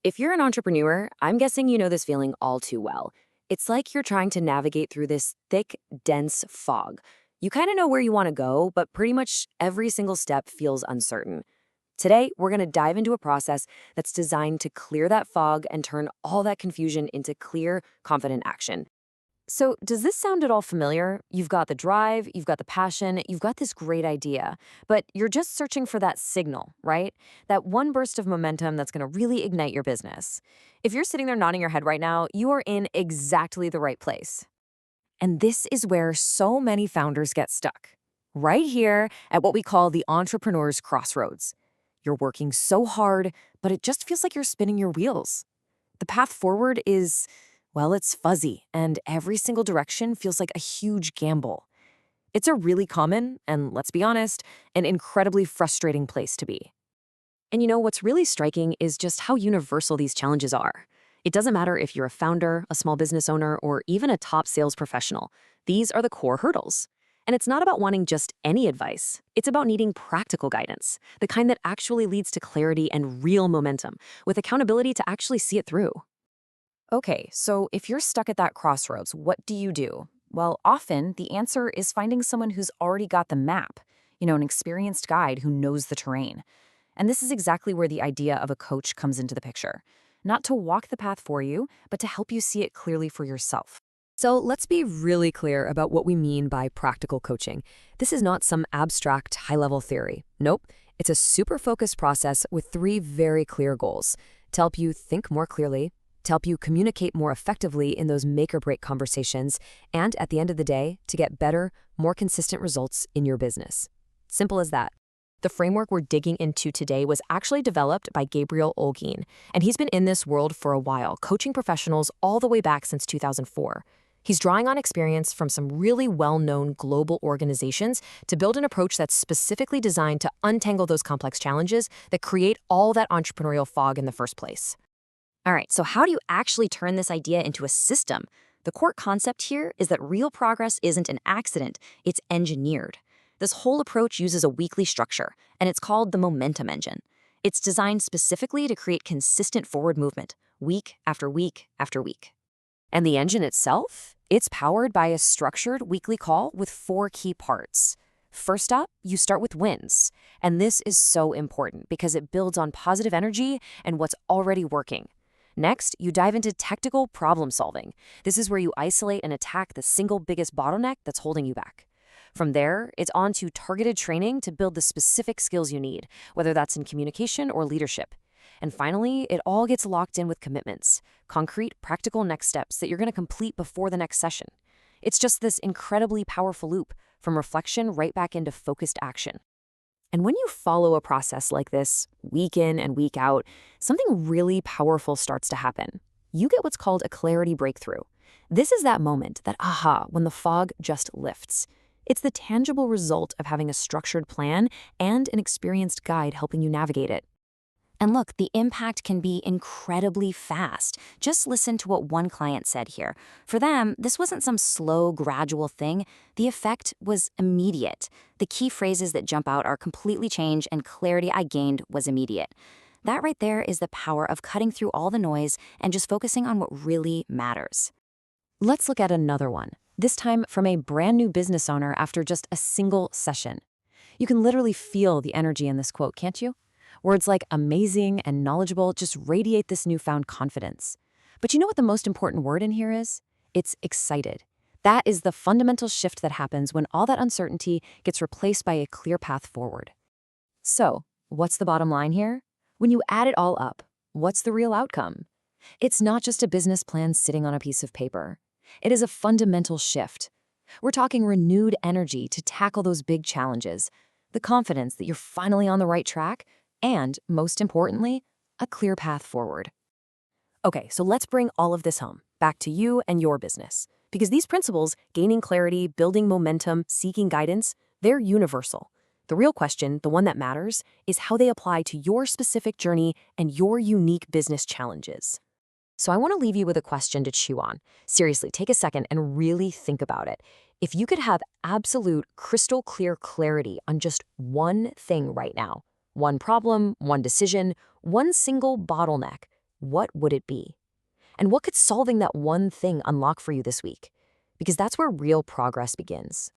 If you're an entrepreneur, I'm guessing you know this feeling all too well. It's like you're trying to navigate through this thick, dense fog. You kind of know where you want to go, but pretty much every single step feels uncertain. Today, we're going to dive into a process that's designed to clear that fog and turn all that confusion into clear, confident action. So, does this sound at all familiar? You've got the drive, you've got the passion, you've got this great idea, but you're just searching for that signal, right? That one burst of momentum that's going to really ignite your business. If you're sitting there nodding your head right now, you are in exactly the right place. And this is where so many founders get stuck. Right here at what we call the entrepreneur's crossroads. You're working so hard, but it just feels like you're spinning your wheels. The path forward is, well, it's fuzzy, and every single direction feels like a huge gamble. It's a really common, and let's be honest, an incredibly frustrating place to be. And you know, what's really striking is just how universal these challenges are. It doesn't matter if you're a founder, a small business owner, or even a top sales professional. These are the core hurdles. And it's not about wanting just any advice. It's about needing practical guidance, the kind that actually leads to clarity and real momentum, with accountability to actually see it through. Okay, so if you're stuck at that crossroads, what do you do? Well, often the answer is finding someone who's already got the map, an experienced guide who knows the terrain. And this is exactly where the idea of a coach comes into the picture. Not to walk the path for you, but to help you see it clearly for yourself. So let's be really clear about what we mean by practical coaching. This is not some abstract, high-level theory. Nope, it's a super focused process with three very clear goals: to help you think more clearly, to help you communicate more effectively in those make-or-break conversations, and at the end of the day, to get better, more consistent results in your business. Simple as that. The framework we're digging into today was actually developed by Gabriel Olguin, and he's been in this world for a while, coaching professionals all the way back since 2004. He's drawing on experience from some really well-known global organizations to build an approach that's specifically designed to untangle those complex challenges that create all that entrepreneurial fog in the first place. All right, so how do you actually turn this idea into a system? The core concept here is that real progress isn't an accident, it's engineered. This whole approach uses a weekly structure, and it's called the momentum engine. It's designed specifically to create consistent forward movement, week after week after week. And the engine itself? It's powered by a structured weekly call with four key parts. First up, you start with wins. And this is so important because it builds on positive energy and what's already working. Next, you dive into technical problem solving. This is where you isolate and attack the single biggest bottleneck that's holding you back. From there, it's on to targeted training to build the specific skills you need, whether that's in communication or leadership. And finally, it all gets locked in with commitments, concrete, practical next steps that you're going to complete before the next session. It's just this incredibly powerful loop, from reflection right back into focused action. And when you follow a process like this, week in and week out, something really powerful starts to happen. You get what's called a clarity breakthrough. This is that moment, that aha, when the fog just lifts. It's the tangible result of having a structured plan and an experienced guide helping you navigate it. And look, the impact can be incredibly fast. Just listen to what one client said here. For them, this wasn't some slow, gradual thing. The effect was immediate. The key phrases that jump out are completely changed, and clarity I gained was immediate. That right there is the power of cutting through all the noise and just focusing on what really matters. Let's look at another one, this time from a brand new business owner after just a single session. You can literally feel the energy in this quote, can't you? Words like amazing and knowledgeable just radiate this newfound confidence. But you know what the most important word in here is? It's excited. That is the fundamental shift that happens when all that uncertainty gets replaced by a clear path forward. So, what's the bottom line here? When you add it all up, what's the real outcome? It's not just a business plan sitting on a piece of paper. It is a fundamental shift. We're talking renewed energy to tackle those big challenges, the confidence that you're finally on the right track, and, most importantly, a clear path forward. Okay, so let's bring all of this home, back to you and your business. Because these principles, gaining clarity, building momentum, seeking guidance, they're universal. The real question, the one that matters, is how they apply to your specific journey and your unique business challenges. So I want to leave you with a question to chew on. Seriously, take a second and really think about it. If you could have absolute, crystal clear clarity on just one thing right now, one problem, one decision, one single bottleneck, what would it be? And what could solving that one thing unlock for you this week? Because that's where real progress begins.